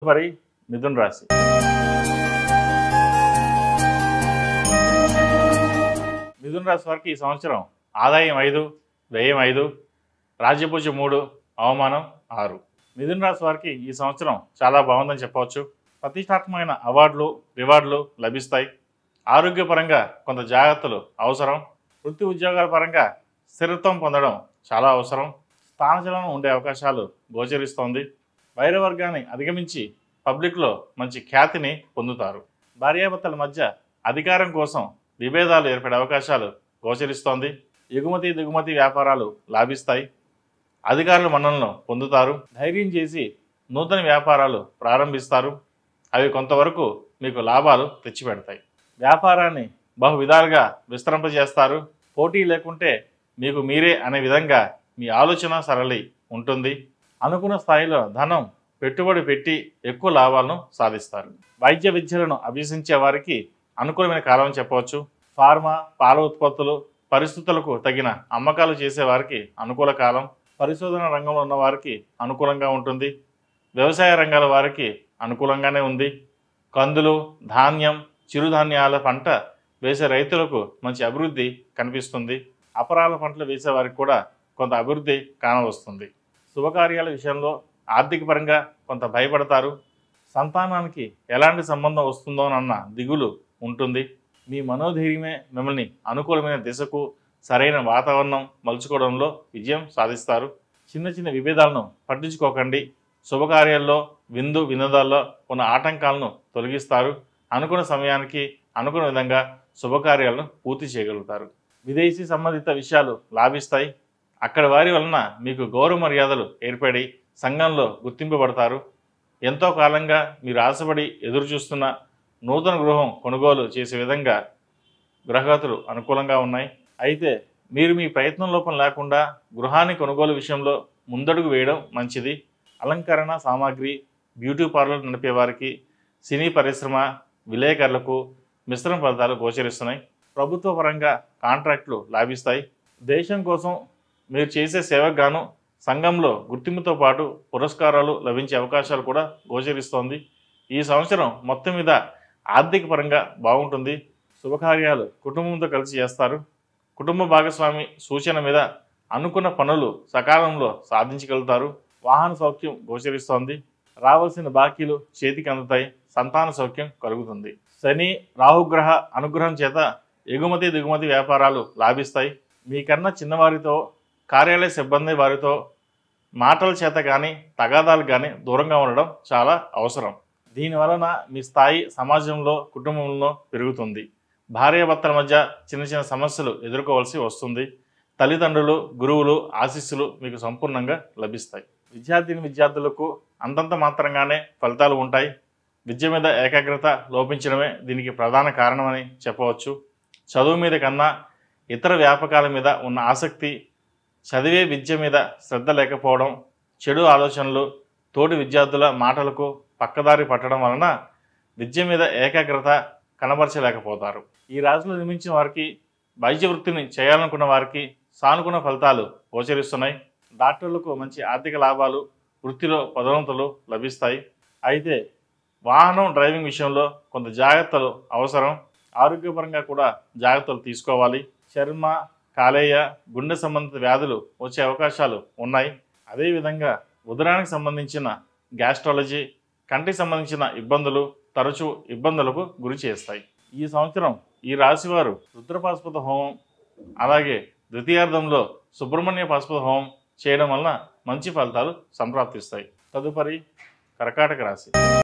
తదుపరి మిథున రాశి. మిథున రాశి వారికి ఈ సంవత్సరం ఆదాయం 5, వ్యయం 5, రాజ్యపూజ 3, అవమానం 6. మిథున రాశి వారికి ఈ సంవత్సరం చాలా బాగుందని చెప్పవచ్చు. ప్రతిష్టాత్మకమైన అవార్డులు, రివార్డులు లభిస్తాయి. ఆరోగ్యపరంగా కొంత జాగ్రత్తలు అవసరం. వృత్తి ఉద్యోగాల పరంగా స్థిరత్వం పొందడం చాలా అవసరం. స్థానచలనం ఉండే అవకాశాలు గోచరిస్తోంది. వైరవర్గాన్ని అధిగమించి పబ్లిక్లో మంచి ఖ్యాతిని పొందుతారు. భార్యాభర్తల మధ్య అధికారం కోసం విభేదాలు ఏర్పడే అవకాశాలు గోచరిస్తోంది. ఎగుమతి దిగుమతి వ్యాపారాలు లాభిస్తాయి. అధికారుల మన్ననలను పొందుతారు. ధైర్యం చేసి నూతన వ్యాపారాలు ప్రారంభిస్తారు. అవి కొంతవరకు మీకు లాభాలు తెచ్చిపెడతాయి. వ్యాపారాన్ని బహు విధాలుగా విస్తరింపజేస్తారు. పోటీ లేకుంటే మీకు మీరే అనే విధంగా మీ ఆలోచన సరళి ఉంటుంది. అనుకున్న స్థాయిలో ధనం పెట్టుబడి పెట్టి ఎక్కువ లాభాలను సాధిస్తారు. వైద్య విద్యలను అభ్యసించే వారికి అనుకూలమైన కాలం చెప్పవచ్చు. ఫార్మా, పాల ఉత్పత్తులు పరిస్థితులకు తగిన అమ్మకాలు చేసేవారికి అనుకూల కాలం. పరిశోధన రంగంలో ఉన్న వారికి అనుకూలంగా ఉంటుంది. వ్యవసాయ రంగాల వారికి అనుకూలంగానే ఉంది. కందులు, ధాన్యం, చిరుధాన్యాల పంట వేసే రైతులకు మంచి అభివృద్ధి కనిపిస్తుంది. అపరాల పంటలు వేసే వారికి కూడా కొంత అభివృద్ధి కానవస్తుంది. శుభకార్యాల విషయంలో ఆర్థిక పరంగా కొంత భయపడతారు. సంతానానికి ఎలాంటి సంబంధం వస్తుందోనన్న దిగులు ఉంటుంది. మీ మనోధైర్యమే మిమ్మల్ని అనుకూలమైన దిశకు సరైన వాతావరణం మలుచుకోవడంలో విజయం సాధిస్తారు. చిన్న చిన్న విభేదాలను పట్టించుకోకండి. శుభకార్యాల్లో విందు వినోదాల్లో ఉన్న ఆటంకాలను తొలగిస్తారు. అనుకున్న సమయానికి అనుకున్న విధంగా శుభకార్యాలను పూర్తి చేయగలుగుతారు. విదేశీ సంబంధిత విషయాలు లాభిస్తాయి. అక్కడి వారి వలన మీకు గౌరవ మర్యాదలు ఏర్పడి సంఘంలో గుర్తింపబడతారు. ఎంతో కాలంగా మీరు ఆశపడి ఎదురు చూస్తున్న నూతన గృహం కొనుగోలు చేసే విధంగా గ్రహగతులు అనుకూలంగా ఉన్నాయి. అయితే మీరు మీ ప్రయత్నం లోపం లేకుండా గృహాన్ని కొనుగోలు విషయంలో ముందడుగు వేయడం మంచిది. అలంకరణ సామాగ్రి, బ్యూటీ పార్లర్ నడిపే వారికి, సినీ పరిశ్రమ విలేకరులకు మిశ్రమ ఫలితాలు గోచరిస్తున్నాయి. ప్రభుత్వ పరంగా కాంట్రాక్టులు లాభిస్తాయి. దేశం కోసం మీరు చేసే సేవకు గాను సంఘంలో గుర్తింపుతో పాటు పురస్కారాలు లభించే అవకాశాలు కూడా గోచరిస్తోంది. ఈ సంవత్సరం మొత్తం మీద ఆర్థిక పరంగా బాగుంటుంది. శుభకార్యాలు కుటుంబంతో కలిసి చేస్తారు. కుటుంబ భాగస్వామి సూచన మీద అనుకున్న పనులు సకాలంలో సాధించగలుగుతారు. వాహన సౌఖ్యం గోచరిస్తోంది. రావాల్సిన బాకీలు చేతికి అందుతాయి. సంతాన సౌఖ్యం కలుగుతుంది. శని, రాహుగ్రహ అనుగ్రహం చేత ఎగుమతి దిగుమతి వ్యాపారాలు లాభిస్తాయి. మీకన్నా చిన్నవారితో, కార్యాలయ సిబ్బంది వారితో మాటల చేత కానీ తగాదాలు కానీ దూరంగా ఉండడం చాలా అవసరం. దీనివలన మీ స్థాయి సమాజంలో, కుటుంబంలో పెరుగుతుంది. భార్యాభర్తల మధ్య చిన్న చిన్న సమస్యలు ఎదుర్కోవాల్సి వస్తుంది. తల్లిదండ్రులు, గురువులు ఆశీస్సులు మీకు సంపూర్ణంగా లభిస్తాయి. విద్యార్థులకు అంతంత మాత్రంగానే ఫలితాలు ఉంటాయి. విద్య మీద ఏకాగ్రత లోపించడమే దీనికి ప్రధాన కారణమని చెప్పవచ్చు. చదువు మీద కన్నా ఇతర వ్యాపకాల మీద ఉన్న ఆసక్తి, చదివే విద్య మీద శ్రద్ధ లేకపోవడం, చెడు ఆలోచనలు, తోటి విద్యార్థుల మాటలకు పక్కదారి పట్టడం వలన విద్య మీద ఏకాగ్రత కనబరచలేకపోతారు. ఈ రాశిలో నిర్మించిన వారికి, వైద్య వృత్తిని చేయాలనుకున్న వారికి సానుకూల ఫలితాలు గోచరిస్తున్నాయి. డాక్టర్లకు మంచి ఆర్థిక లాభాలు, వృత్తిలో పదోన్నతులు లభిస్తాయి. అయితే వాహనం డ్రైవింగ్ విషయంలో కొంత జాగ్రత్తలు అవసరం. ఆరోగ్యపరంగా కూడా జాగ్రత్తలు తీసుకోవాలి. చర్మ, కాలేయ, గుండె సంబంధిత వ్యాధులు వచ్చే అవకాశాలు ఉన్నాయి. అదేవిధంగా ఉదరానికి సంబంధించిన గ్యాస్ట్రాలజీ, కంటికి సంబంధించిన ఇబ్బందులు తరచూ ఇబ్బందులకు గురి చేస్తాయి. ఈ సంవత్సరం ఈ రాశివారు రుద్రపాశుపత హోమం, అలాగే ద్వితీయార్థంలో సుబ్రహ్మణ్య పాశుపత హోమం చేయడం వలన మంచి ఫలితాలు సంప్రాప్తిస్తాయి. తదుపరి కర్కాటక రాశి.